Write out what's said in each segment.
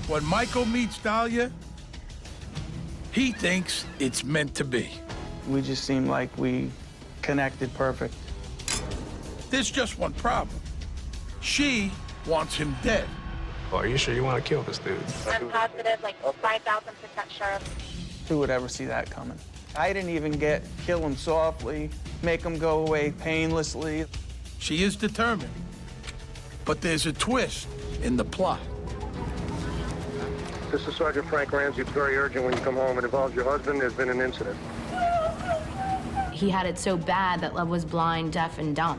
When Michael meets Dalia, he thinks it's meant to be. We just seemed like we connected perfect. There's just one problem. She wants him dead. Oh, are you sure you want to kill this dude? I'm positive, like 5,000% sure. Who would ever see that coming? I didn't even get kill him softly, make him go away painlessly. She is determined. But there's a twist in the plot. This is Sergeant Frank Ramsey. It's very urgent when you come home. It involves your husband. There's been an incident. He had it so bad that love was blind, deaf, and dumb.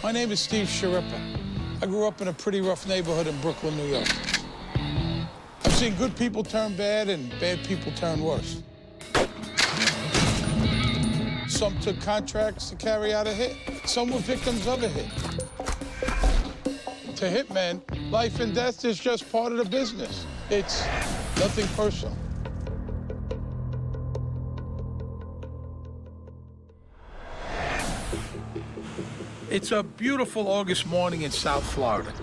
My name is Steve Schirripa. I grew up in a pretty rough neighborhood in Brooklyn, New York. I've seen good people turn bad and bad people turn worse. Some took contracts to carry out a hit. Some were victims of a hit. To hitmen, life and death is just part of the business. It's nothing personal. It's a beautiful August morning in South Florida.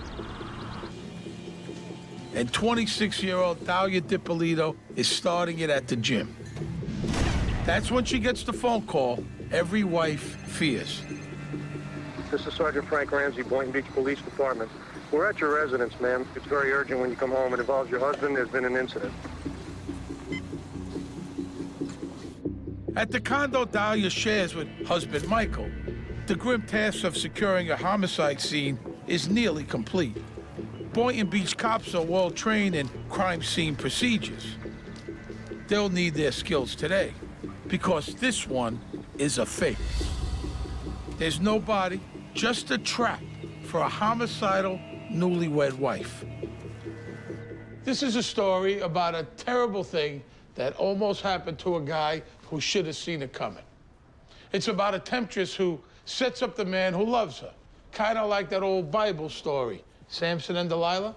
And 26-year-old Dalia Dippolito is starting it at the gym. That's when she gets the phone call every wife fears. This is Sergeant Frank Ramsey, Boynton Beach Police Department. We're at your residence, ma'am. It's very urgent when you come home. It involves your husband. There's been an incident. At the condo Dalia shares with husband Michael, the grim task of securing a homicide scene is nearly complete. Boynton Beach cops are well-trained in crime scene procedures. They'll need their skills today, because this one is a fake. There's no body, just a trap for a homicidal newlywed wife. This is a story about a terrible thing that almost happened to a guy who should have seen it coming. It's about a temptress who sets up the man who loves her, kind of like that old Bible story, Samson and Delilah.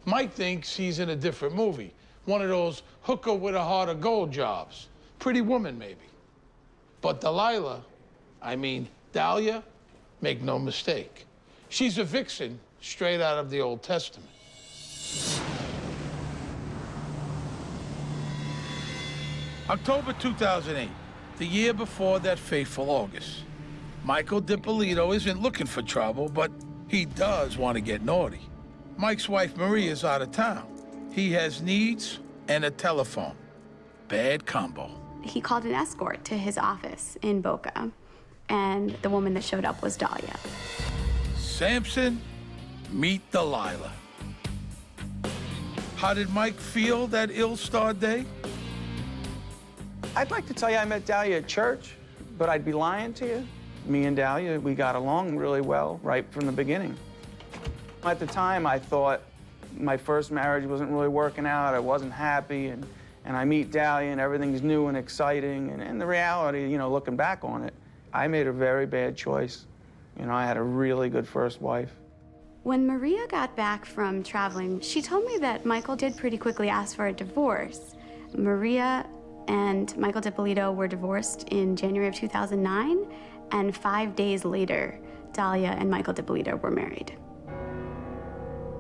Mike thinks he's in a different movie, one of those hooker with a heart of gold jobs. Pretty Woman, maybe. But Dalia, make no mistake. She's a vixen straight out of the Old Testament. October 2008, the year before that fateful August. Michael Dippolito isn't looking for trouble, but he does want to get naughty. Mike's wife, Maria, is out of town. He has needs and a telephone. Bad combo. He called an escort to his office in Boca, and the woman that showed up was Dalia. Samson, meet Delilah. How did Mike feel that ill-starred day? I'd like to tell you I met Dalia at church, but I'd be lying to you. Me and Dalia, we got along really well right from the beginning. At the time, I thought my first marriage wasn't really working out. I wasn't happy, and I meet Dalia, and everything's new and exciting. And the reality, you know, looking back on it, I made a very bad choice. You know, I had a really good first wife. When Maria got back from traveling, she told me that Michael did pretty quickly ask for a divorce. Maria and Michael Dippolito were divorced in January of 2009, and 5 days later, Dalia and Michael Dippolito were married.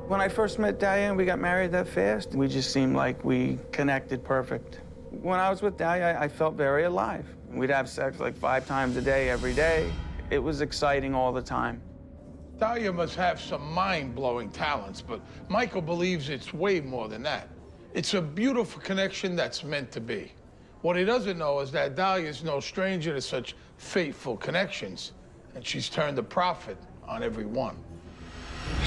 When I first met Dalia and we got married that fast, we just seemed like we connected perfect. When I was with Dalia, I felt very alive. We'd have sex like 5 times a day, every day. It was exciting all the time. Dalia must have some mind-blowing talents, but Michael believes it's way more than that. It's a beautiful connection that's meant to be. What he doesn't know is that Dalia is no stranger to such fateful connections, and she's turned a profit on every one.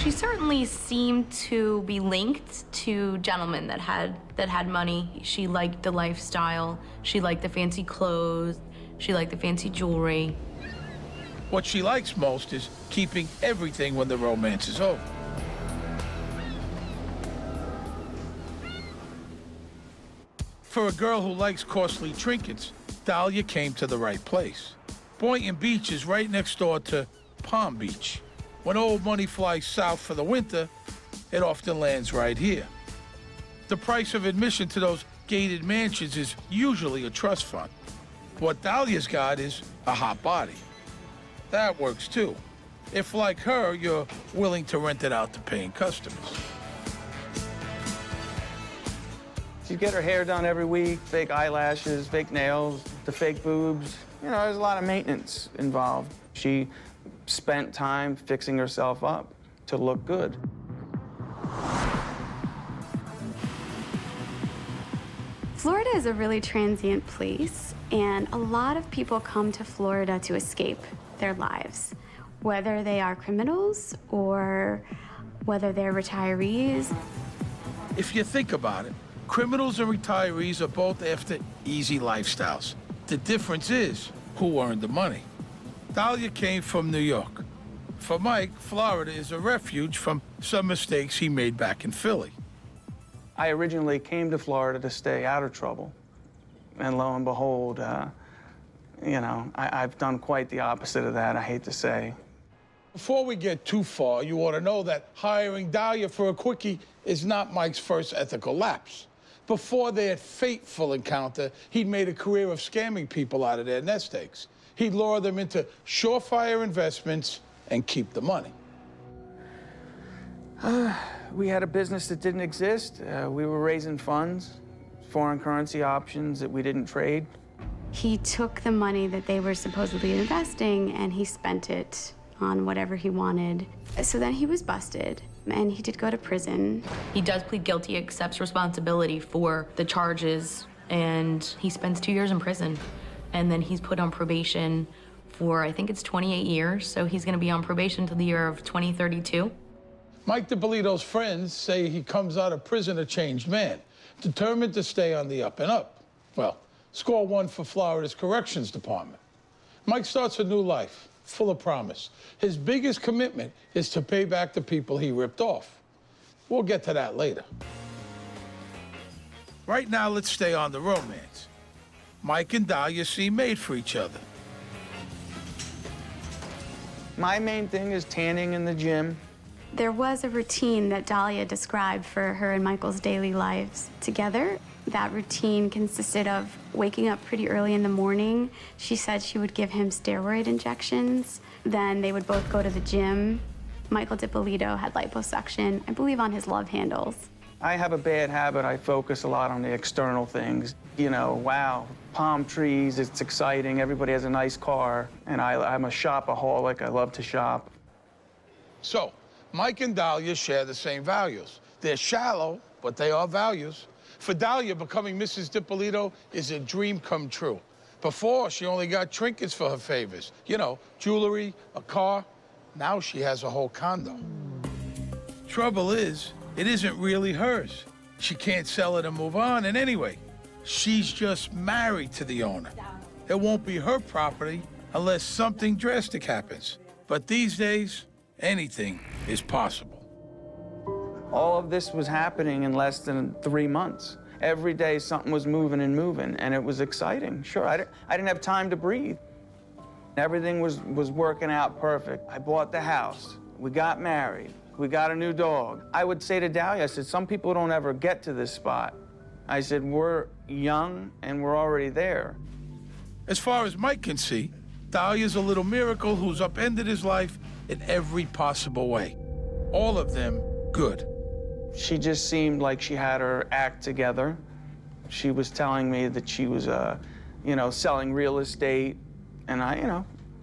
She certainly seemed to be linked to gentlemen that had money. She liked the lifestyle. She liked the fancy clothes. She liked the fancy jewelry. What she likes most is keeping everything when the romance is over. For a girl who likes costly trinkets, Dalia came to the right place. Boynton Beach is right next door to Palm Beach. When old money flies south for the winter, it often lands right here. The price of admission to those gated mansions is usually a trust fund. What Dalia's got is a hot body. That works too. if, like her, you're willing to rent it out to paying customers. She'd get her hair done every week, fake eyelashes, fake nails, the fake boobs. You know, there's a lot of maintenance involved. She spent time fixing herself up to look good. Florida is a really transient place, and a lot of people come to Florida to escape their lives, whether they are criminals or whether they're retirees. If you think about it, criminals and retirees are both after easy lifestyles. The difference is who earned the money. Dalia came from New York. For Mike, Florida is a refuge from some mistakes he made back in Philly. I originally came to Florida to stay out of trouble. And lo and behold, you know, I've done quite the opposite of that, I hate to say. Before we get too far, you ought to know that hiring Dalia for a quickie is not Mike's first ethical lapse. Before their fateful encounter, he'd made a career of scamming people out of their nest eggs. He'd lure them into surefire investments and keep the money. We had a business that didn't exist. We were raising funds, foreign currency options that we didn't trade. He took the money that they were supposedly investing and he spent it on whatever he wanted. So then he was busted, and he did go to prison. He does plead guilty, accepts responsibility for the charges, and he spends 2 years in prison. And then he's put on probation for, I think it's 28 years, so he's gonna be on probation till the year of 2032. Mike DiPolito's friends say he comes out of prison a changed man, determined to stay on the up and up. Well, score one for Florida's corrections department. Mike starts a new life, full of promise. His biggest commitment is to pay back the people he ripped off. We'll get to that later. Right now, let's stay on the romance. Mike and Dalia seem made for each other. My main thing is tanning in the gym. There was a routine that Dalia described for her and Michael's daily lives together. That routine consisted of waking up pretty early in the morning. She said she would give him steroid injections. Then they would both go to the gym. Michael DiPolito had liposuction, I believe, on his love handles. I have a bad habit. I focus a lot on the external things. You know, wow, palm trees, it's exciting. Everybody has a nice car. And I'm a shopaholic. I love to shop. So, Mike and Dalia share the same values. They're shallow, but they are values. For Dalia, becoming Mrs. DiPolito is a dream come true. Before, she only got trinkets for her favors. You know, jewelry, a car. Now she has a whole condo. Trouble is, it isn't really hers. She can't sell it and move on, and anyway, she's just married to the owner. It won't be her property unless something drastic happens. But these days, anything is possible. All of this was happening in less than 3 months. Every day something was moving and moving, and it was exciting. Sure, I didn't have time to breathe. Everything was working out perfect. I bought the house. We got married. We got a new dog. I would say to Dalia, I said, some people don't ever get to this spot. I said, we're young and we're already there. As far as Mike can see, Dalia's a little miracle who's upended his life in every possible way. All of them good. She just seemed like she had her act together. She was telling me that she was, you know, selling real estate. And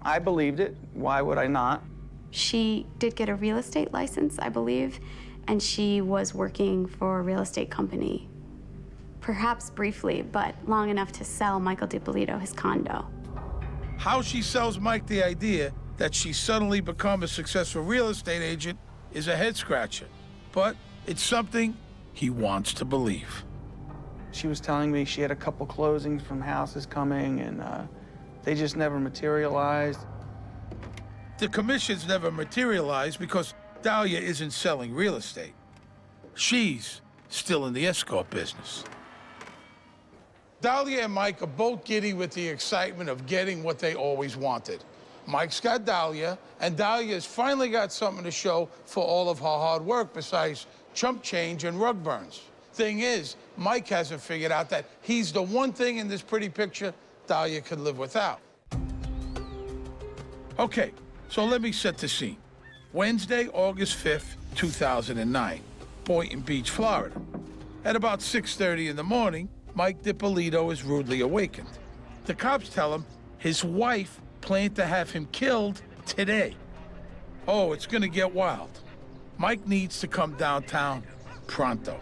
I believed it. Why would I not? She did get a real estate license, I believe, and she was working for a real estate company. Perhaps briefly, but long enough to sell Michael DiPolito his condo. How she sells Mike the idea that she's suddenly become a successful real estate agent is a head-scratcher. But it's something he wants to believe. She was telling me she had a couple closings from houses coming, and they just never materialized. The commissions never materialized because Dalia isn't selling real estate. She's still in the escort business. Dalia and Mike are both giddy with the excitement of getting what they always wanted. Mike's got Dalia, and Dalia's finally got something to show for all of her hard work besides chump change and rug burns. Thing is, Mike hasn't figured out that he's the one thing in this pretty picture Dalia could live without. Okay, So let me set the scene. Wednesday, August 5th, 2009, Boynton Beach, Florida. At about 6:30 in the morning, Mike DiPolito is rudely awakened. The cops tell him his wife planned to have him killed today. Oh, it's gonna get wild. Mike needs to come downtown pronto.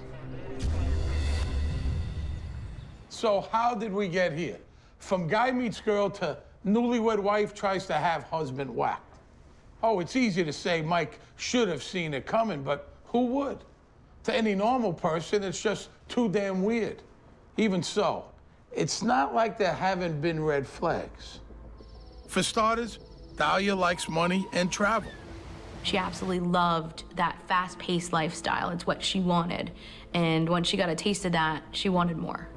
So how did we get here? From guy meets girl to newlywed wife tries to have husband whacked. Oh, it's easy to say Mike should have seen it coming, but who would? To any normal person, it's just too damn weird. Even so, it's not like there haven't been red flags. For starters, Dalia likes money and travel. She absolutely loved that fast-paced lifestyle. It's what she wanted. And once she got a taste of that, she wanted more.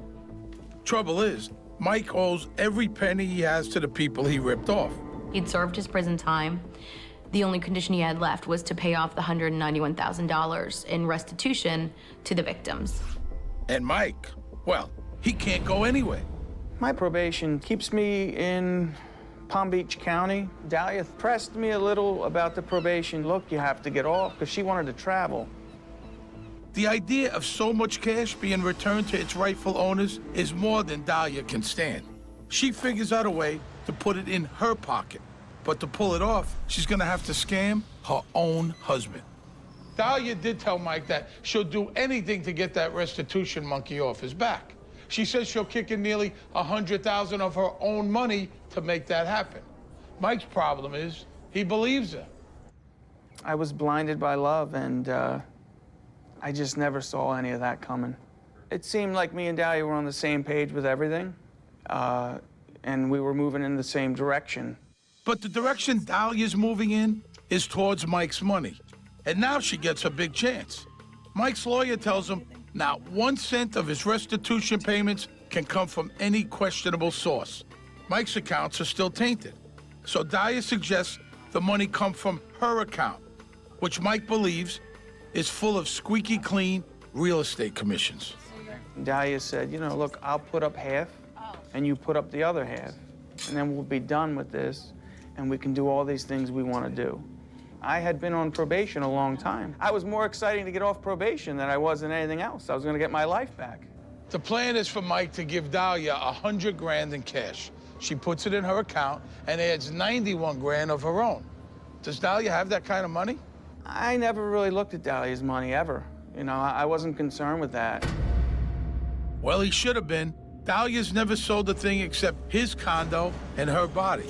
Trouble is, Mike owes every penny he has to the people he ripped off. He'd served his prison time. The only condition he had left was to pay off the $191,000 in restitution to the victims. And Mike, well, he can't go anywhere. My probation keeps me in Palm Beach County. Dalia pressed me a little about the probation. Look, you have to get off, because she wanted to travel. The idea of so much cash being returned to its rightful owners is more than Dalia can stand. She figures out a way to put it in her pocket. But to pull it off, she's gonna have to scam her own husband. Dalia did tell Mike that she'll do anything to get that restitution monkey off his back. She says she'll kick in nearly $100,000 of her own money to make that happen. Mike's problem is he believes her. I was blinded by love, and I just never saw any of that coming. It seemed like me and Dalia were on the same page with everything, and we were moving in the same direction. But the direction Dalia's moving in is towards Mike's money. And now she gets a big chance. Mike's lawyer tells him not 1 cent of his restitution payments can come from any questionable source. Mike's accounts are still tainted. So Dalia suggests the money come from her account, which Mike believes is full of squeaky clean real estate commissions. Dalia said, you know, look, I'll put up half, and you put up the other half, and then we'll be done with this, and we can do all these things we want to do. I had been on probation a long time. I was more excited to get off probation than I was in anything else. I was going to get my life back. The plan is for Mike to give Dalia $100 grand in cash. She puts it in her account and adds 91 grand of her own. Does Dalia have that kind of money? I never really looked at Dalia's money, ever. You know, I wasn't concerned with that. Well, he should have been. Dalia's never sold a thing except his condo and her body.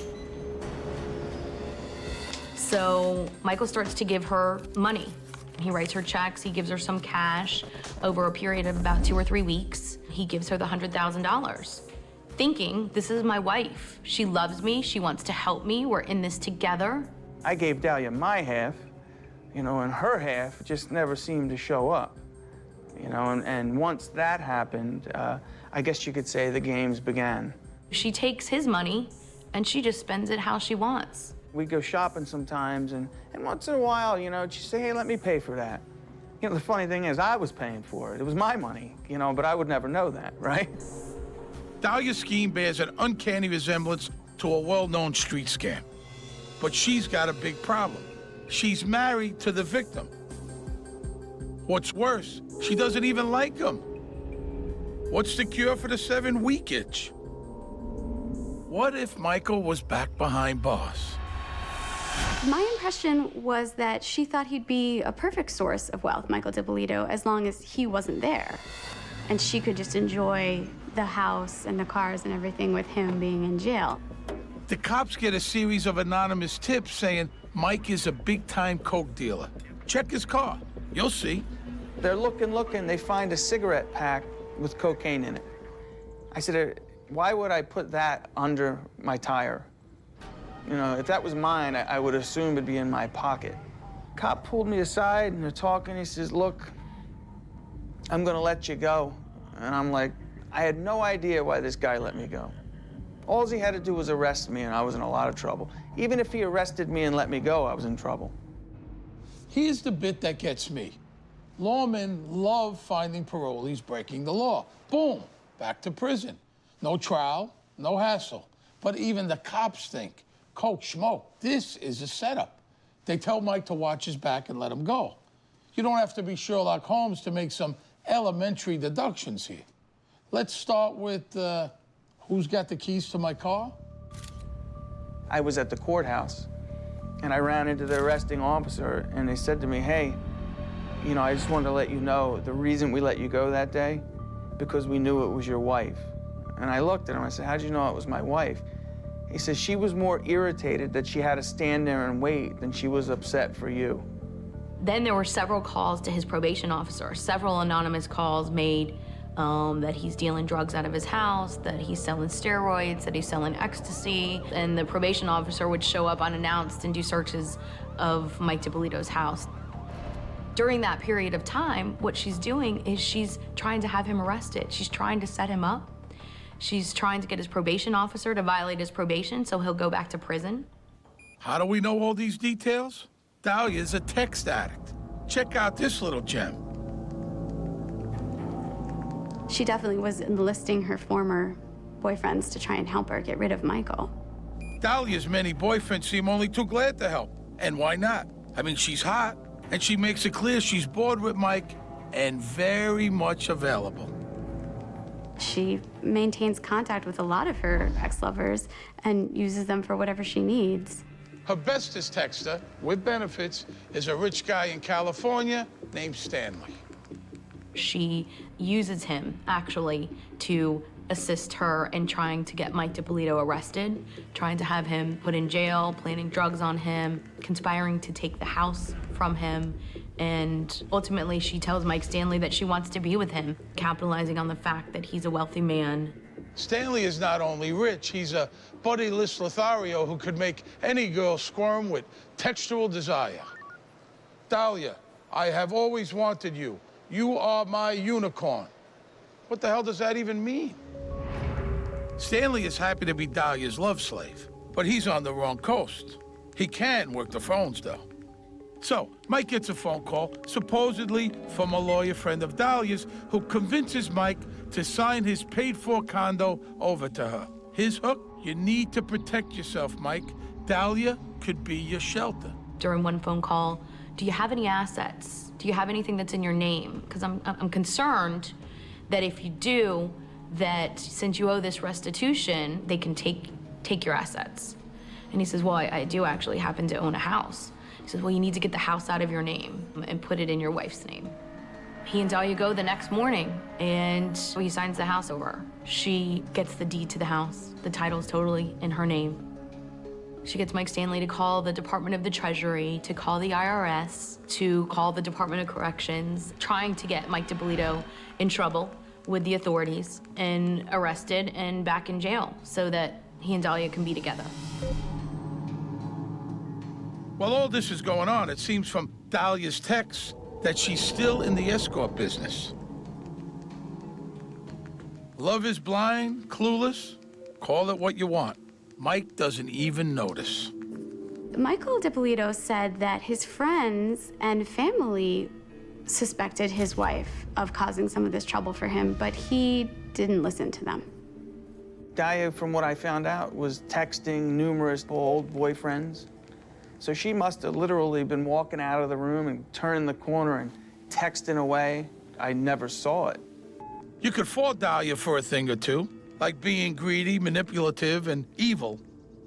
So Michael starts to give her money. He writes her checks, he gives her some cash. Over a period of about 2 or 3 weeks, he gives her the $100,000, thinking, this is my wife. She loves me, she wants to help me, we're in this together. I gave Dalia my half, you know, and her half just never seemed to show up. You know, and once that happened, I guess you could say the games began. She takes his money and she just spends it how she wants. We'd go shopping sometimes, and once in a while, you know, she'd say, hey, let me pay for that. You know, the funny thing is, I was paying for it. It was my money, you know, but I would never know that, right? Dalia's scheme bears an uncanny resemblance to a well-known street scam. But she's got a big problem. She's married to the victim. What's worse, she doesn't even like him. What's the cure for the 7-week itch? What if Michael was back behind bars? My impression was that she thought he'd be a perfect source of wealth, Michael DiPolito, as long as he wasn't there. And she could just enjoy the house and the cars and everything with him being in jail. The cops get a series of anonymous tips saying Mike is a big-time coke dealer. Check his car. You'll see. They're looking, they find a cigarette pack with cocaine in it. I said, why would I put that under my tire? You know, if that was mine, I would assume it'd be in my pocket. Cop pulled me aside and they're talking. He says, look, I'm gonna let you go. And I'm like, I had no idea why this guy let me go. All he had to do was arrest me and I was in a lot of trouble. Even if he arrested me and let me go, I was in trouble. Here's the bit that gets me. Lawmen love finding parolees breaking the law. Boom, back to prison. No trial, no hassle. But even the cops think coke, smoke. This is a setup. They tell Mike to watch his back and let him go. You don't have to be Sherlock Holmes to make some elementary deductions here. Let's start with who's got the keys to my car? I was at the courthouse, and I ran into the arresting officer, and they said to me, hey, you know, I just wanted to let you know the reason we let you go that day, because we knew it was your wife. And I looked at him, I said, how'd you know it was my wife? He says, she was more irritated that she had to stand there and wait than she was upset for you. Then there were several calls to his probation officer, several anonymous calls made that he's dealing drugs out of his house, that he's selling steroids, that he's selling ecstasy, and the probation officer would show up unannounced and do searches of Mike DiPolito's house. During that period of time, what she's doing is she's trying to have him arrested. She's trying to set him up. She's trying to get his probation officer to violate his probation so he'll go back to prison. How do we know all these details? Dalia's a text addict. Check out this little gem. She definitely was enlisting her former boyfriends to try and help her get rid of Michael. Dalia's many boyfriends seem only too glad to help. And why not? I mean, she's hot, and she makes it clear she's bored with Mike and very much available. She maintains contact with a lot of her ex-lovers and uses them for whatever she needs. Her bestest texter, with benefits, is a rich guy in California named Stanley. She uses him, actually, to assist her in trying to get Mike DiPolito arrested, trying to have him put in jail, planning drugs on him, conspiring to take the house from him, and ultimately she tells Mike Stanley that she wants to be with him, capitalizing on the fact that he's a wealthy man. Stanley is not only rich, he's a buttyless Lothario who could make any girl squirm with textual desire. Dalia, I have always wanted you. You are my unicorn. What the hell does that even mean? Stanley is happy to be Dalia's love slave, but he's on the wrong coast. He can work the phones, though. So, Mike gets a phone call, supposedly from a lawyer friend of Dalia's, who convinces Mike to sign his paid-for condo over to her. His hook? You need to protect yourself, Mike. Dalia could be your shelter. During one phone call, do you have any assets? Do you have anything that's in your name? Because I'm concerned that if you do, that since you owe this restitution, they can take your assets. And he says, well, I do actually happen to own a house. He says, well, you need to get the house out of your name and put it in your wife's name. He and Dalia go the next morning, and he signs the house over. She gets the deed to the house. The title's totally in her name. She gets Mike Stanley to call the Department of the Treasury, to call the IRS, to call the Department of Corrections, trying to get Mike DiPolito in trouble with the authorities and arrested and back in jail so that he and Dalia can be together. While all this is going on, it seems from Dalia's texts that she's still in the escort business. Love is blind, clueless, call it what you want. Mike doesn't even notice. Michael DiPolito said that his friends and family suspected his wife of causing some of this trouble for him, but he didn't listen to them. Dalia, from what I found out, was texting numerous old boyfriends. So she must have literally been walking out of the room and turning the corner and texting away. I never saw it. You could fault Dalia for a thing or two, like being greedy, manipulative, and evil,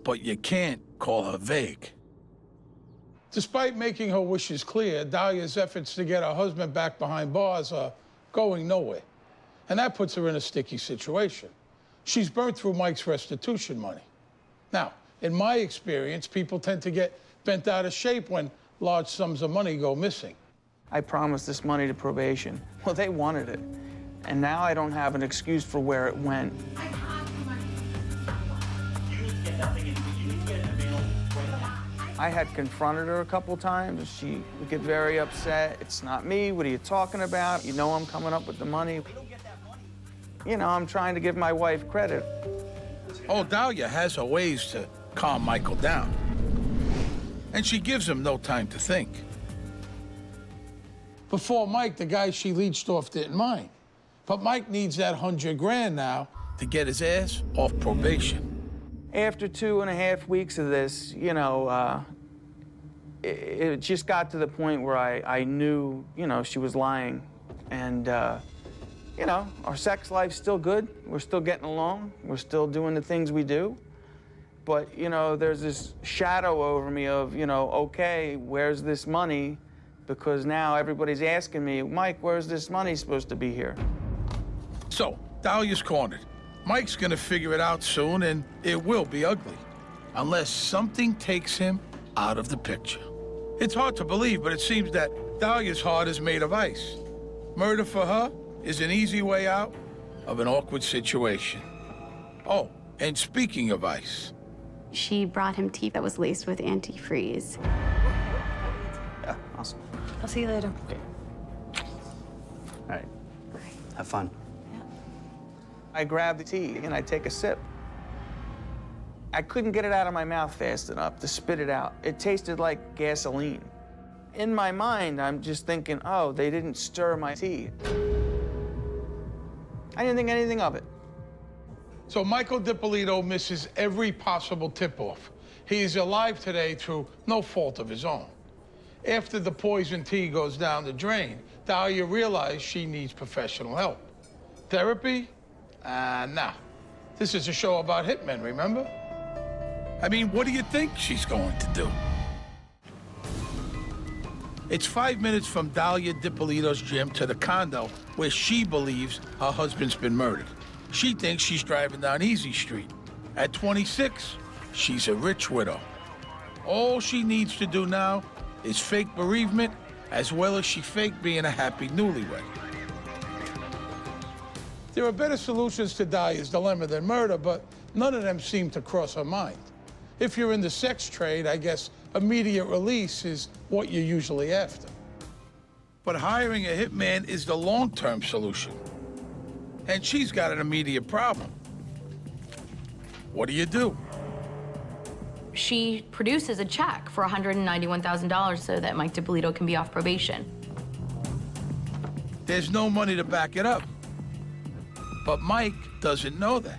but you can't call her vague. Despite making her wishes clear, Dalia's efforts to get her husband back behind bars are going nowhere. And that puts her in a sticky situation. She's burnt through Mike's restitution money. Now, in my experience, people tend to get bent out of shape when large sums of money go missing. I promised this money to probation. Well, they wanted it. And now I don't have an excuse for where it went. I had confronted her a couple times. She would get very upset. It's not me. What are you talking about? You know I'm coming up with the money. You know, I'm trying to give my wife credit. Oh, Dalia has her ways to calm Michael down. And she gives him no time to think. Before Mike, the guy she leeched off didn't mind. But Mike needs that $100 grand now to get his ass off probation. After 2.5 weeks of this, you know, it just got to the point where I knew, you know, she was lying. And, you know, our sex life's still good. We're still getting along. We're still doing the things we do. But, you know, there's this shadow over me of, you know, okay, where's this money? Because now everybody's asking me, Mike, where's this money supposed to be here? So, Dalia's cornered. Mike's gonna figure it out soon, and it will be ugly, unless something takes him out of the picture. It's hard to believe, but it seems that Dalia's heart is made of ice. Murder for her is an easy way out of an awkward situation. Oh, and speaking of ice. She brought him tea that was laced with antifreeze. Yeah, awesome. I'll see you later. Okay. All right. Have fun. I grab the tea and I take a sip. I couldn't get it out of my mouth fast enough to spit it out. It tasted like gasoline. In my mind, I'm just thinking, oh, they didn't stir my tea. I didn't think anything of it. So Michael DiPolito misses every possible tip-off. He is alive today through no fault of his own. After the poison tea goes down the drain, Dalia realized she needs professional help. Therapy? Nah. This is a show about hitmen, remember? I mean, what do you think she's going to do? It's 5 minutes from Dalia DiPolito's gym to the condo where she believes her husband's been murdered. She thinks she's driving down Easy Street. At 26, she's a rich widow. All she needs to do now is fake bereavement as well as she faked being a happy newlywed. There are better solutions to Dalia's dilemma than murder, but none of them seem to cross her mind. If you're in the sex trade, I guess immediate release is what you're usually after. But hiring a hitman is the long-term solution. And she's got an immediate problem. What do? She produces a check for $191,000 so that Mike DiPolito can be off probation. There's no money to back it up. But Mike doesn't know that.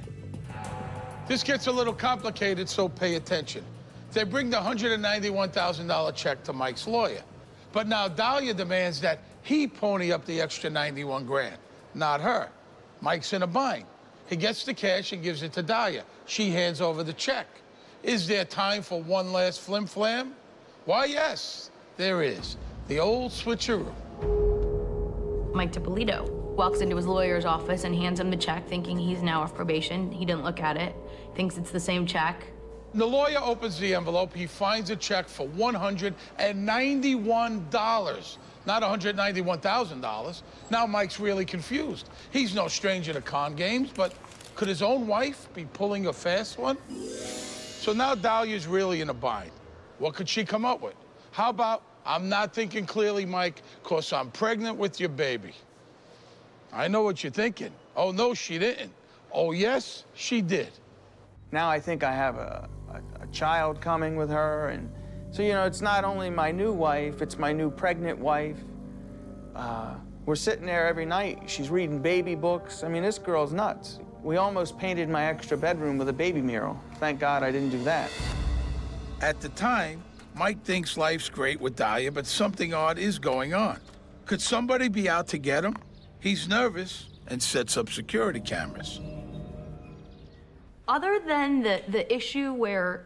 This gets a little complicated, so pay attention. They bring the $191,000 check to Mike's lawyer. But now Dalia demands that he pony up the extra 91 grand, not her. Mike's in a bind. He gets the cash and gives it to Dalia. She hands over the check. Is there time for one last flim-flam? Why, yes, there is. The old switcheroo. Mike DiPolito walks into his lawyer's office and hands him the check, thinking he's now off probation. He didn't look at it, thinks it's the same check. The lawyer opens the envelope. He finds a check for $191, not $191,000. Now Mike's really confused. He's no stranger to con games, but could his own wife be pulling a fast one? So now Dalia's really in a bind. What could she come up with? How about, I'm not thinking clearly, Mike, 'cause I'm pregnant with your baby. I know what you're thinking. Oh, no, she didn't. Oh, yes, she did. Now I think I have a child coming with her, and so, you know, it's not only my new wife, it's my new pregnant wife. We're sitting there every night. She's reading baby books. I mean, this girl's nuts. We almost painted my extra bedroom with a baby mural. Thank God I didn't do that. At the time, Mike thinks life's great with Dalia, but something odd is going on. Could somebody be out to get him? He's nervous and sets up security cameras. Other than the issue where,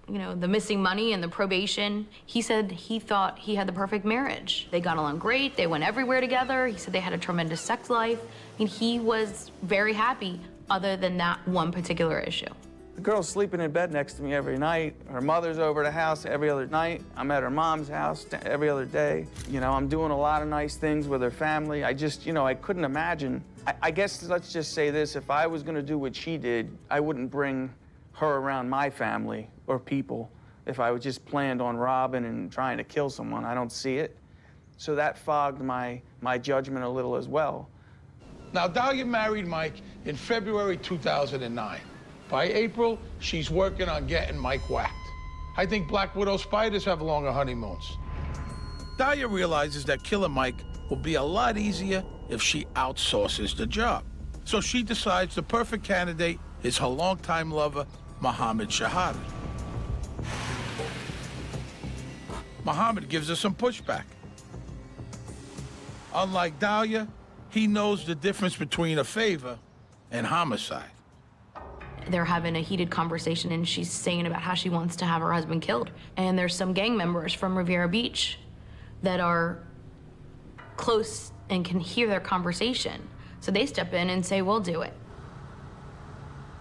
you know, the missing money and the probation, he said he thought he had the perfect marriage. They got along great, they went everywhere together. He said they had a tremendous sex life. I mean, he was very happy other than that one particular issue. The girl's sleeping in bed next to me every night. Her mother's over the house every other night. I'm at her mom's house every other day. You know, I'm doing a lot of nice things with her family. I just, you know, I couldn't imagine. I guess let's just say this, if I was gonna do what she did, I wouldn't bring her around my family or people if I was just planned on robbing and trying to kill someone. I don't see it. So that fogged my judgment a little as well. Now, Dalia married Mike in February 2009. By April, she's working on getting Mike whacked. I think Black Widow spiders have longer honeymoons. Dalia realizes that killing Mike will be a lot easier if she outsources the job. So she decides the perfect candidate is her longtime lover, Mohammed Shahada. Mohammed gives her some pushback. Unlike Dalia, he knows the difference between a favor and homicide. They're having a heated conversation, and she's saying about how she wants to have her husband killed. And there's some gang members from Riviera Beach that are close and can hear their conversation. So they step in and say, we'll do it.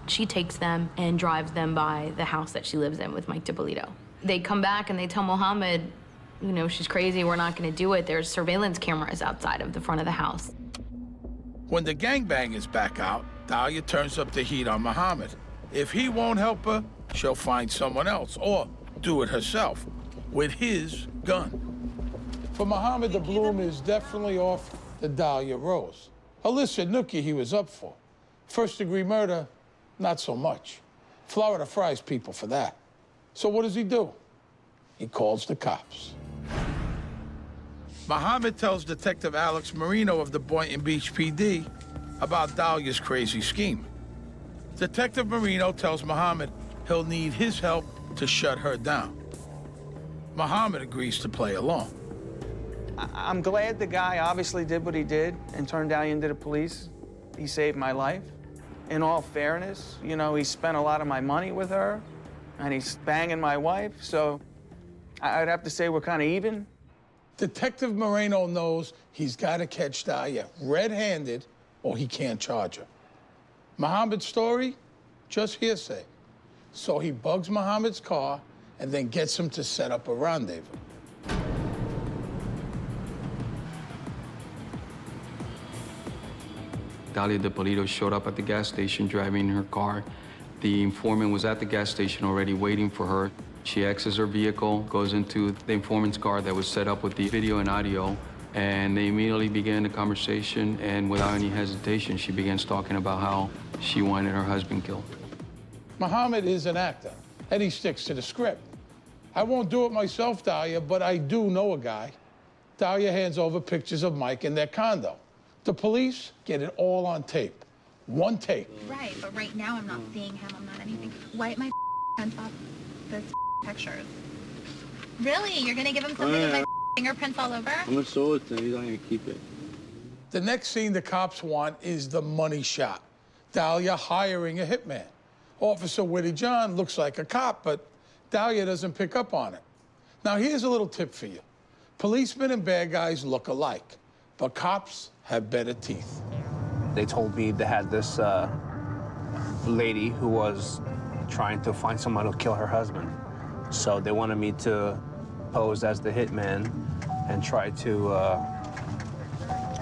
She takes them and drives them by the house that she lives in with Mike DiPolito. They come back and they tell Mohammed, you know, she's crazy, we're not gonna do it. There's surveillance cameras outside of the front of the house. When the gangbang is back out, Dalia turns up the heat on Mohammed. If he won't help her, she'll find someone else or do it herself with his gun. For Mohammed, the bloom is definitely off the Dalia rose. Illicit nookie he was up for. First-degree murder, not so much. Florida fries people for that. So what does he do? He calls the cops. Mohammed tells Detective Alex Marino of the Boynton Beach PD about Dalia's crazy scheme. Detective Marino tells Mohammed he'll need his help to shut her down. Mohammed agrees to play along. I'm glad the guy obviously did what he did and turned Dalia into the police. He saved my life. In all fairness, you know, he spent a lot of my money with her, and he's banging my wife, so I'd have to say we're kind of even. Detective Moreno knows he's got to catch Dalia red-handed or he can't charge her. Mohammed's story, just hearsay. So he bugs Mohammed's car and then gets him to set up a rendezvous. Dalia DiPolito showed up at the gas station driving her car. The informant was at the gas station already waiting for her. She exits her vehicle, goes into the informant's car that was set up with the video and audio, and they immediately began the conversation, and without any hesitation, she begins talking about how she wanted her husband killed. Mohammed is an actor, and he sticks to the script. I won't do it myself, Dalia, but I do know a guy. Dalia hands over pictures of Mike in their condo. The police get it all on tape. One take. Right, but right now I'm not seeing him. I'm not anything. Wipe my hands off this pictures. Really? You're gonna give him something with my fingerprints all over? I'm gonna show it to him. He's not gonna keep it. The next scene the cops want is the money shot. Dalia hiring a hitman. Officer Whitty John looks like a cop, but Dalia doesn't pick up on it. Now, here's a little tip for you. Policemen and bad guys look alike, but cops have better teeth. They told me they had this lady who was trying to find someone to kill her husband. So they wanted me to pose as the hitman and try to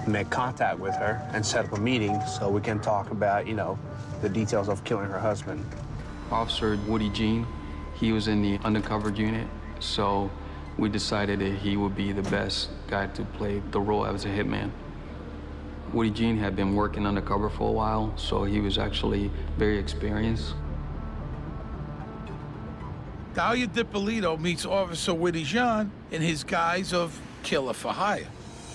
make contact with her and set up a meeting so we can talk about, you know, the details of killing her husband. Officer Woody Jean, he was in the undercover unit, so we decided that he would be the best guy to play the role as a hitman. Woody Jean had been working undercover for a while, so he was actually very experienced. Dalia DiPolito meets Officer Whitty John in his guise of killer for hire.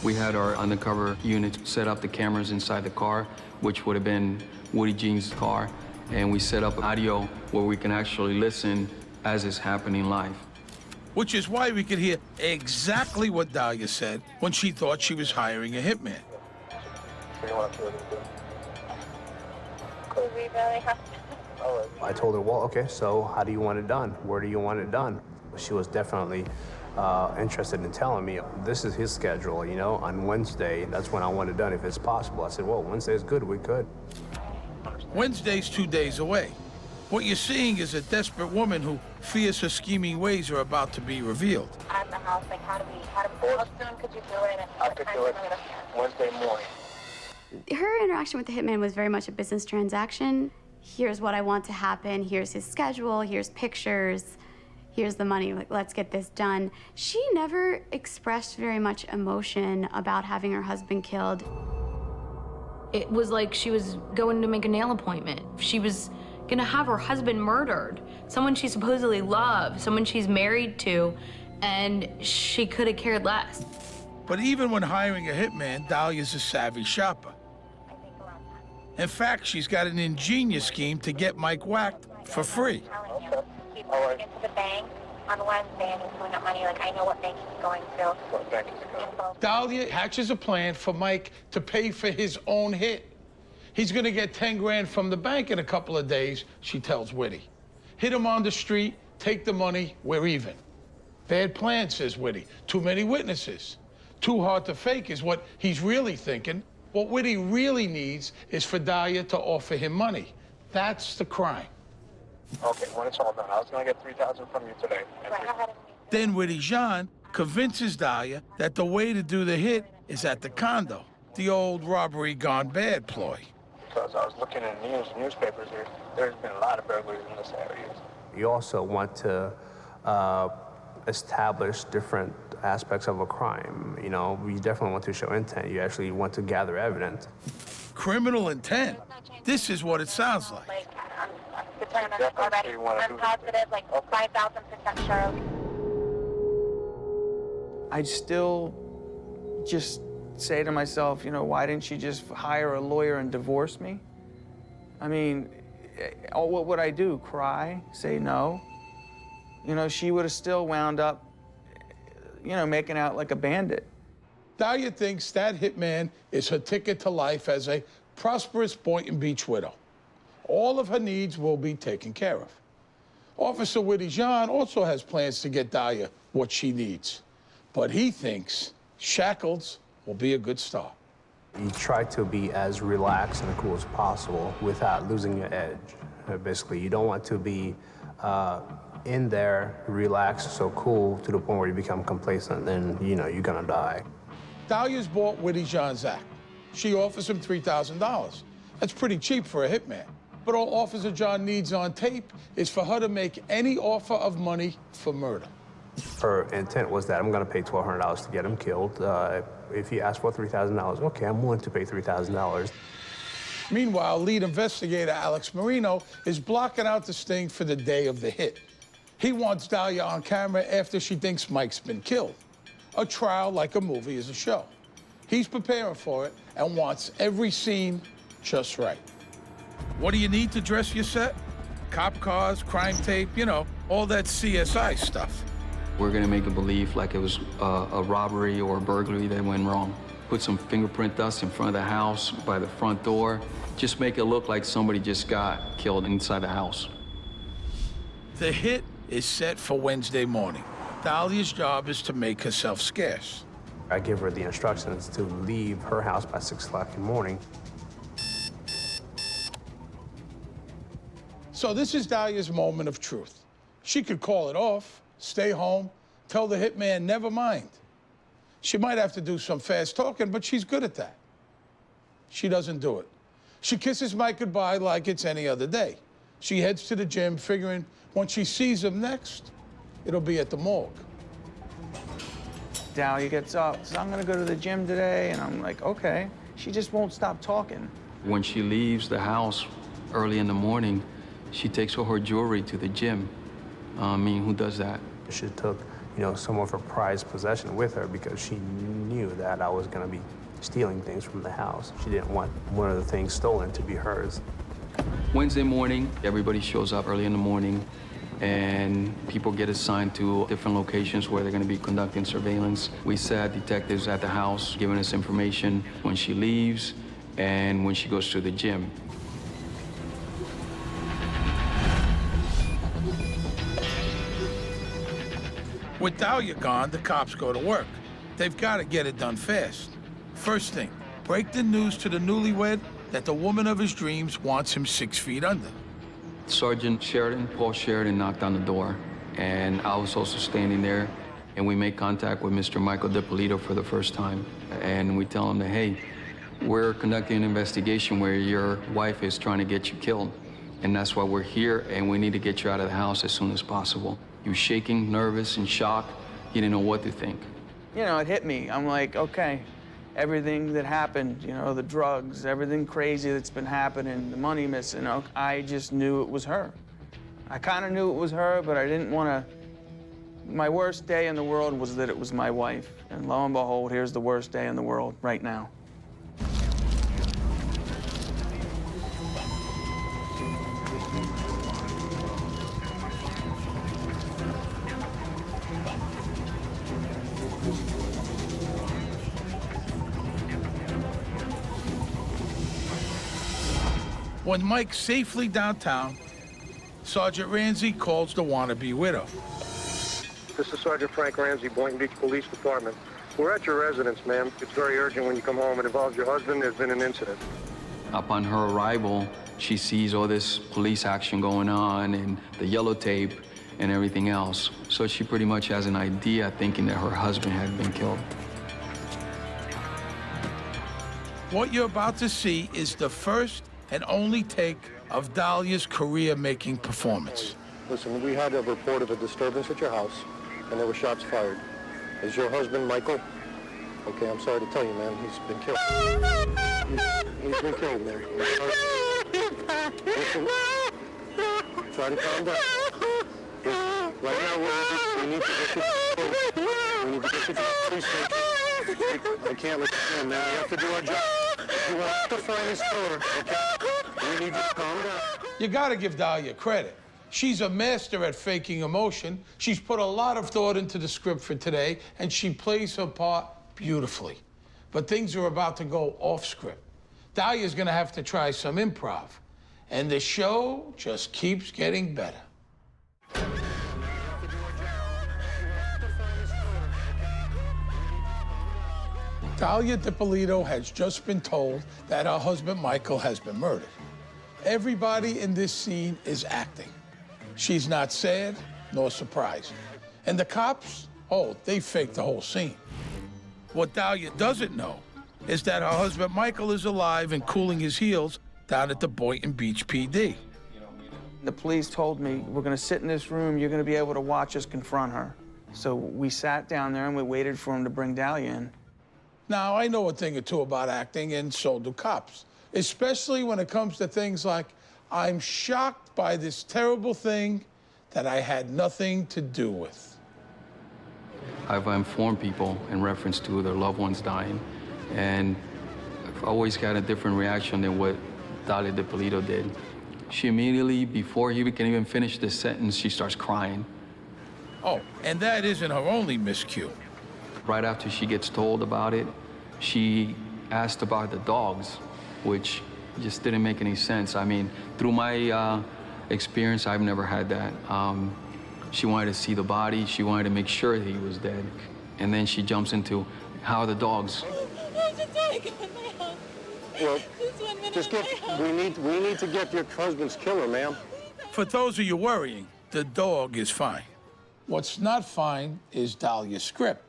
We had our undercover unit set up the cameras inside the car, which would have been Woody Jean's car, and we set up audio where we can actually listen as it's happening live. Which is why we could hear exactly what Dalia said when she thought she was hiring a hitman. Could we really have to? I told her, well, okay, so how do you want it done? Where do you want it done? She was definitely interested in telling me, this is his schedule, you know, on Wednesday, that's when I want it done, if it's possible. I said, well, Wednesday is good, we could. Wednesday's 2 days away. What you're seeing is a desperate woman who fears her scheming ways are about to be revealed. At the house, like how soon could you do it? And I could do it Wednesday morning. Her interaction with the hitman was very much a business transaction. Here's what I want to happen, here's his schedule, here's pictures, here's the money, like, let's get this done. She never expressed very much emotion about having her husband killed. It was like she was going to make a nail appointment. She was gonna have her husband murdered, someone she supposedly loved, someone she's married to, and she could have cared less. But even when hiring a hitman, Dalia's a savvy shopper. In fact, she's got an ingenious scheme to get Mike whacked for free. Keep going into the bank on Wednesday and he's pulling up money. Like, I know what bank he's going to. What bank is it going? Dalia hatches a plan for Mike to pay for his own hit. He's gonna get 10 grand from the bank in a couple of days, she tells Whitty. Hit him on the street, take the money, we're even. Bad plan, says Whitty. Too many witnesses. Too hard to fake is what he's really thinking. What Whitty really needs is for Dalia to offer him money. That's the crime. Okay, when it's all done, I was gonna get $3,000 from you today. Then Whitty Jean convinces Dalia that the way to do the hit is at the condo, the old robbery gone bad ploy. Because I was looking in newspapers, there's been a lot of burglaries in this area. You also want to establish different aspects of a crime. You know, you definitely want to show intent. You actually want to gather evidence. Criminal intent? This is what it sounds like. I'm determined already. I'm positive, like 5,000% sure. I still just say to myself, you know, why didn't she just hire a lawyer and divorce me? I mean, what would I do? Cry? Say no? You know, she would have still wound up, you know, making out like a bandit. Dalia thinks that hitman is her ticket to life as a prosperous Boynton Beach widow. All of her needs will be taken care of. Officer Whitty Jean also has plans to get Dalia what she needs, but he thinks shackles will be a good start. You try to be as relaxed and cool as possible without losing your edge. Basically, you don't want to be in there, relaxed, so cool to the point where you become complacent, then, you know, you're gonna die. Dalia's bought Whitty Jean's act. She offers him $3,000. That's pretty cheap for a hitman. But all Officer John needs on tape is for her to make any offer of money for murder. Her intent was that I'm gonna pay $1,200 to get him killed. If he asked for $3,000, okay, I'm willing to pay $3,000. Meanwhile, lead investigator Alex Marino is blocking out the sting for the day of the hit. He wants Dalia on camera after she thinks Mike's been killed. A trial, like a movie, is a show. He's preparing for it and wants every scene just right. What do you need to dress your set? Cop cars, crime tape, you know, all that CSI stuff. We're gonna make it believe like it was a robbery or a burglary that went wrong. Put some fingerprint dust in front of the house, by the front door. Just make it look like somebody just got killed inside the house. The hit is set for Wednesday morning. Dalia's job is to make herself scarce. I give her the instructions to leave her house by 6 o'clock in the morning. So this is Dalia's moment of truth. She could call it off, stay home, tell the hitman never mind. She might have to do some fast talking, but she's good at that. She doesn't do it. She kisses Mike goodbye like it's any other day. She heads to the gym, figuring when she sees him next, it'll be at the morgue. Dalia gets up, says, I'm gonna go to the gym today, and I'm like, okay. She just won't stop talking. When she leaves the house early in the morning, she takes all her jewelry to the gym. I mean, who does that? She took, you know, some of her prized possession with her because she knew that I was gonna be stealing things from the house. She didn't want one of the things stolen to be hers. Wednesday morning, everybody shows up early in the morning, and people get assigned to different locations where they're gonna be conducting surveillance. We set detectives at the house, giving us information when she leaves and when she goes to the gym. With Dalia gone, the cops go to work. They've got to get it done fast. First thing, break the news to the newlywed that the woman of his dreams wants him 6 feet under. Sergeant Sheridan, Paul Sheridan, knocked on the door, and I was also standing there, and we make contact with Mr. Michael DiPolito for the first time. And we tell him that, hey, we're conducting an investigation where your wife is trying to get you killed, and that's why we're here, and we need to get you out of the house as soon as possible. He was shaking, nervous, and shocked. He didn't know what to think. You know, it hit me. I'm like, okay, everything that happened, you know, the drugs, everything crazy that's been happening, the money missing, I just knew it was her. I kind of knew it was her, but I didn't want to. My worst day in the world was that it was my wife. And lo and behold, here's the worst day in the world right now. When Mike's safely downtown, Sergeant Ramsey calls the wannabe widow. This is Sergeant Frank Ramsey, Boynton Beach Police Department. We're at your residence, ma'am. It's very urgent when you come home. It involves your husband. There's been an incident. Upon her arrival, she sees all this police action going on and the yellow tape and everything else. So she pretty much has an idea thinking that her husband had been killed. What you're about to see is the first and only take of Dalia's career-making performance. Listen, we had a report of a disturbance at your house, and there were shots fired. Is your husband Michael? Okay, I'm sorry to tell you, man. He's been killed. He's been killed, Mary. Listen, try to calm down. Right now, we need to get you. We need to get you to the police station. I can't let you in, man. We have to do our job. You want to find his killer, okay? We need you to calm down. You gotta give Dalia credit. She's a master at faking emotion. She's put a lot of thought into the script for today, and she plays her part beautifully. But things are about to go off script. Dalia's gonna have to try some improv, and the show just keeps getting better. Dalia DiPolito has just been told that her husband Michael has been murdered. Everybody in this scene is acting. She's not sad nor surprised. And the cops, oh, they faked the whole scene. What Dalia doesn't know is that her husband Michael is alive and cooling his heels down at the Boynton Beach PD. The police told me, we're gonna sit in this room, you're gonna be able to watch us confront her. So we sat down there and we waited for him to bring Dalia in. Now, I know a thing or two about acting, and so do cops, especially when it comes to things like, I'm shocked by this terrible thing that I had nothing to do with. I've informed people in reference to their loved ones dying, and I've always had a different reaction than what Dalia DiPolito did. She immediately, before he can even finish the sentence, she starts crying. Oh, and that isn't her only miscue. Right after she gets told about it, she asked about the dogs, which just didn't make any sense. I mean, through my experience, I've never had that. She wanted to see the body. She wanted to make sure that he was dead. And then she jumps into, how are the dogs? Well, just we need to get your husband's killer, ma'am. For those of you worrying, the dog is fine. What's not fine is Dalia's script.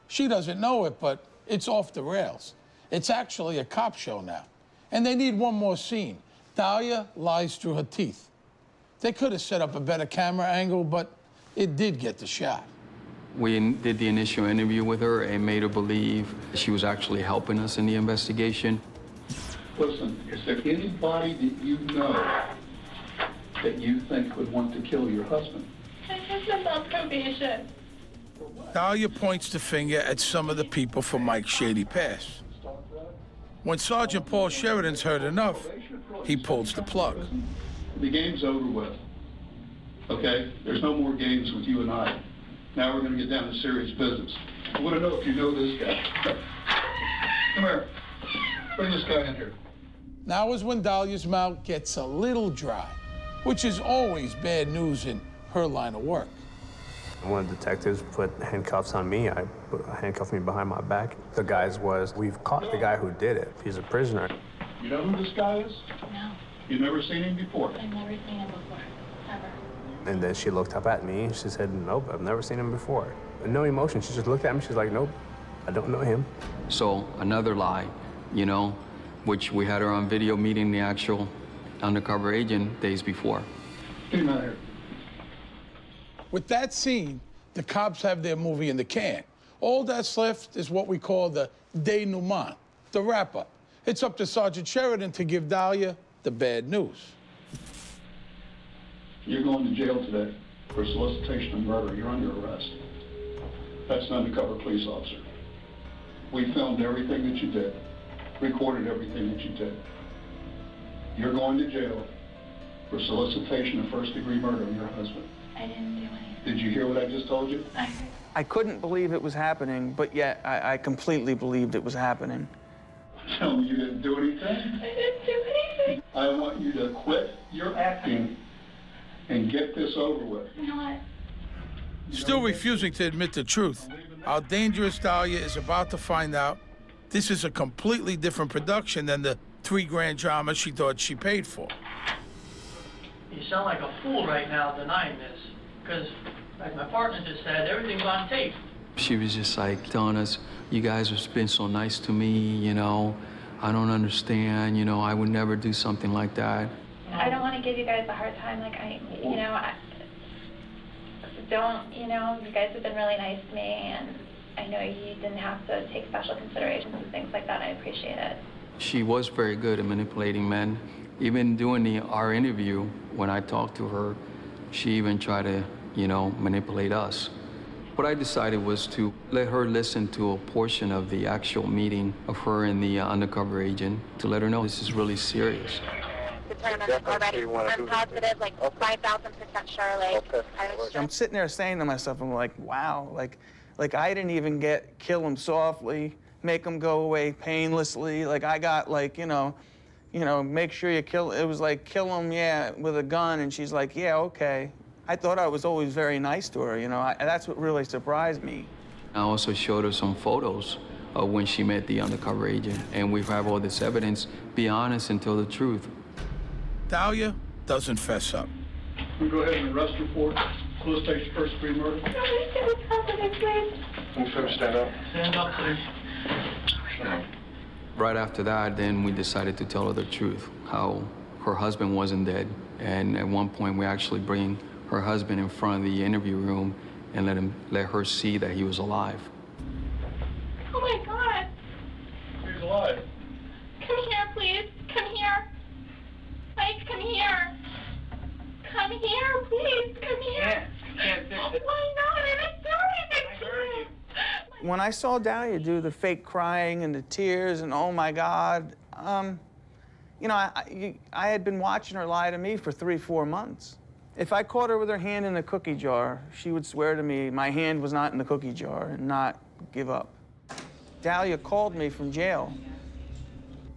She doesn't know it, but it's off the rails. It's actually a cop show now. And they need one more scene. Dalia lies through her teeth. They could have set up a better camera angle, but it did get the shot. We did the initial interview with her and made her believe she was actually helping us in the investigation. Listen, is there anybody that you know that you think would want to kill your husband? My husband's on probation. Dalia points the finger at some of the people from Mike's shady past. When Sergeant Paul Sheridan's heard enough, he pulls the plug. The game's over with, okay? There's no more games with you and I. Now we're gonna get down to serious business. I wanna know if you know this guy. Come here, bring this guy in here. Now is when Dalia's mouth gets a little dry, which is always bad news in her line of work. One of the detectives put handcuffs on me. I handcuffed me behind my back. The guy's was, we've caught the guy who did it. He's a prisoner. You know who this guy is? No. You've never seen him before? I've never seen him before, ever. And then she looked up at me. She said, nope, I've never seen him before. No emotion. She just looked at me. She's like, nope, I don't know him. So another lie, you know, which we had her on video meeting the actual undercover agent days before. Get him out of here. With that scene, the cops have their movie in the can. All that's left is what we call the denouement, the wrap-up. It's up to Sergeant Sheridan to give Dalia the bad news. You're going to jail today for solicitation of murder. You're under arrest. That's an undercover police officer. We filmed everything that you did, recorded everything that you did. You're going to jail for solicitation of first-degree murder of your husband. I didn't do anything. Did you hear what I just told you? I couldn't believe it was happening, but yet I completely believed it was happening. Tell me you didn't do anything? I didn't do anything. I want you to quit your acting and get this over with. You know what? Still refusing to admit the truth, how dangerous Dalia is about to find out this is a completely different production than the $3 drama she thought she paid for. You sound like a fool right now denying this, because, like my partner just said, everything's on tape. She was just like telling us, you guys have been so nice to me, you know, I don't understand, you know, I would never do something like that. I don't want to give you guys a hard time. Like, you guys have been really nice to me, and I know you didn't have to take special considerations and things like that. I appreciate it. She was very good at manipulating men. Even during our interview, when I talked to her, she even tried to, you know, manipulate us. What I decided was to let her listen to a portion of the actual meeting of her and the undercover agent to let her know this is really serious. Determined already. I'm positive, like 5,000% sure. Like, I'm sitting there saying to myself, I'm like, wow, like I didn't even kill him softly, make him go away painlessly. Like I got like, you know, make sure you kill. It was like kill him, yeah, with a gun, and she's like, yeah, okay. I thought I was always very nice to her, you know. That's what really surprised me. I also showed her some photos of when she met the undercover agent, and we have all this evidence. Be honest and tell the truth. Dalia doesn't fess up. We go ahead and arrest her for close stage first degree murder. No, please. Can you stand up? Stand up, please. Right after that, then we decided to tell her the truth, how her husband wasn't dead. And at one point, we actually bring her husband in front of the interview room and let her see that he was alive. Oh my God. He's alive. Come here, please. Come here. Mike, come here. Come here, please. Come here. Can't fix it. Why not? I'm sorry. I heard you. When I saw Dalia do the fake crying and the tears and oh my God, you know, I had been watching her lie to me for 3-4 months. If I caught her with her hand in a cookie jar, she would swear to me my hand was not in the cookie jar and not give up. Dalia called me from jail.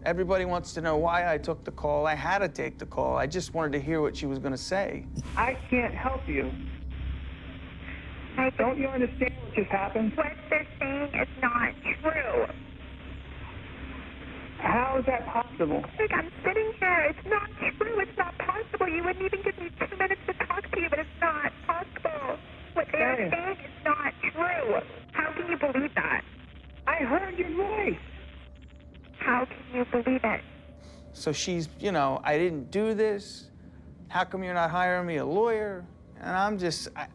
Everybody wants to know why I took the call. I had to take the call. I just wanted to hear what she was going to say. I can't help you. Don't you understand what just happened? What they're saying is not true. How is that possible? Like, I'm sitting here. It's not true. It's not possible. You wouldn't even give me 2 minutes to talk to you, but it's not possible. What they're saying is not true. How can you believe that? I heard your voice. How can you believe it? So she's, you know, I didn't do this. How come you're not hiring me a lawyer? And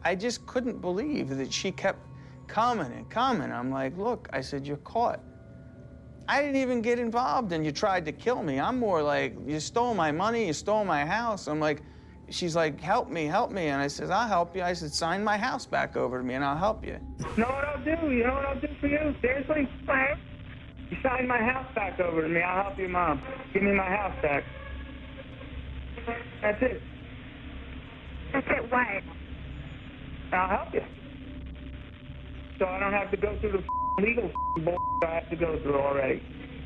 I just couldn't believe that she kept coming and coming. I'm like, look, I said, you're caught. I didn't even get involved and you tried to kill me. I'm more like, you stole my money, you stole my house. I'm like, she's like, help me. And I said, I'll help you. I said, sign my house back over to me and I'll help you. You know what I'll do? You know what I'll do for you? Seriously? What? You sign my house back over to me, I'll help you, Mom. Give me my house back. That's it. That's it what? I'll help you. So I don't have to go through the legal bull I have to go through already.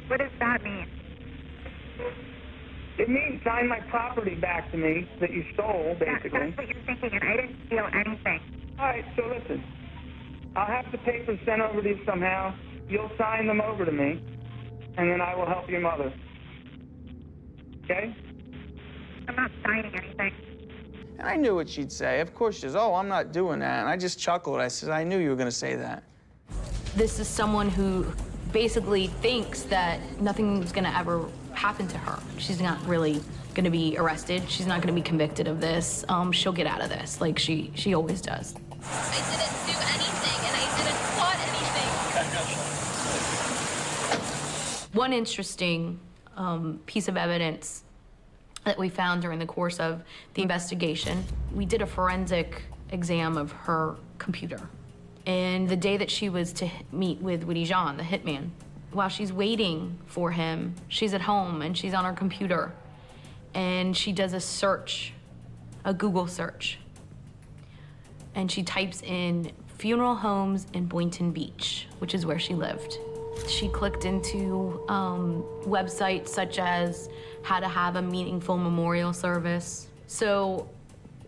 What does that mean? It means sign my property back to me that you stole, basically. That's what you're thinking, and I didn't steal anything. All right, so listen. I'll have the papers sent over to you somehow. You'll sign them over to me, and then I will help your mother. Okay? I'm not signing anything. And I knew what she'd say. Of course, she says, oh, I'm not doing that. And I just chuckled. I said, I knew you were going to say that. This is someone who basically thinks that nothing's gonna ever happen to her. She's not really gonna be arrested. She's not gonna be convicted of this. She'll get out of this, like she always does. I didn't do anything, and I didn't plot anything. One interesting piece of evidence that we found during the course of the investigation, we did a forensic exam of her computer. And the day that she was to meet with Woody Jean, the hitman, while she's waiting for him, she's at home and she's on her computer. And she does a search, a Google search. And she types in funeral homes in Boynton Beach, which is where she lived. She clicked into websites such as how to have a meaningful memorial service. So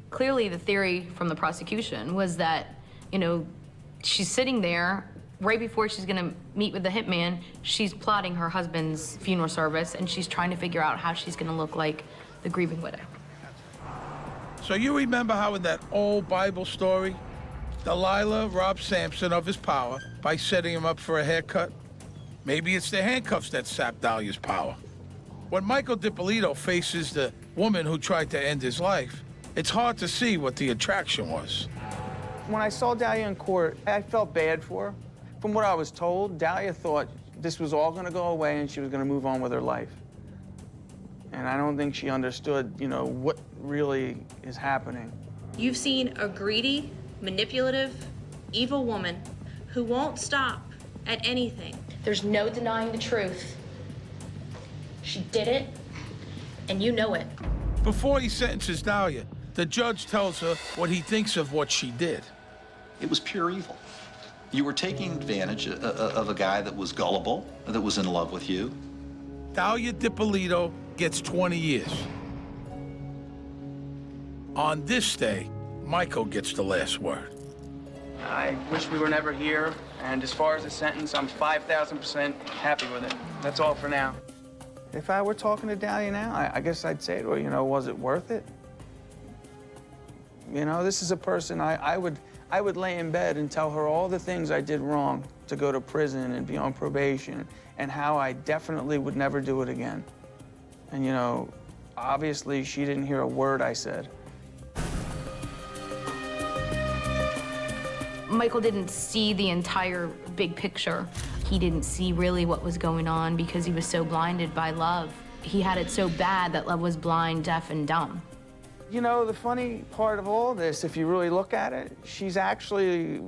clearly the theory from the prosecution was that, you know, she's sitting there right before she's gonna meet with the hitman, she's plotting her husband's funeral service and she's trying to figure out how she's gonna look like the grieving widow. So you remember how in that old Bible story, Delilah robbed Samson of his power by setting him up for a haircut? Maybe it's the handcuffs that sapped Dalia's power. When Michael DiPolito faces the woman who tried to end his life, it's hard to see what the attraction was. When I saw Dalia in court, I felt bad for her. From what I was told, Dalia thought this was all gonna go away and she was gonna move on with her life. And I don't think she understood, you know, what really is happening. You've seen a greedy, manipulative, evil woman who won't stop at anything. There's no denying the truth. She did it, and you know it. Before he sentences Dalia, the judge tells her what he thinks of what she did. It was pure evil. You were taking advantage of a guy that was gullible, that was in love with you. Dalia DiPolito gets 20 years. On this day, Michael gets the last word. I wish we were never here, and as far as the sentence, I'm 5,000% happy with it. That's all for now. If I were talking to Dalia now, I guess I'd say to her, you know, was it worth it? You know, this is a person I would lay in bed and tell her all the things I did wrong to go to prison and be on probation, and how I definitely would never do it again. And, you know, obviously she didn't hear a word I said. Michael didn't see the entire big picture. He didn't see really what was going on because he was so blinded by love. He had it so bad that love was blind, deaf, and dumb. You know, the funny part of all this, if you really look at it, she's actually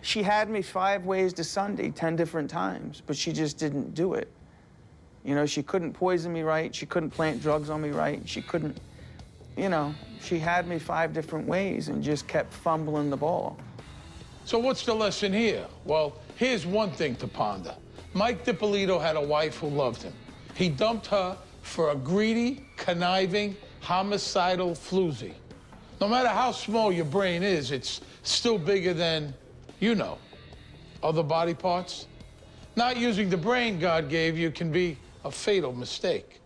she had me 5 ways to Sunday 10 different times, but she just didn't do it. You know, she couldn't poison me right, she couldn't plant drugs on me right, she couldn't, you know, she had me 5 different ways and just kept fumbling the ball. So what's the lesson here? Well, here's one thing to ponder. Mike DiPolito had a wife who loved him. He dumped her for a greedy, conniving, homicidal floozy. No matter how small your brain is, it's still bigger than, you know, other body parts. Not using the brain God gave you can be a fatal mistake.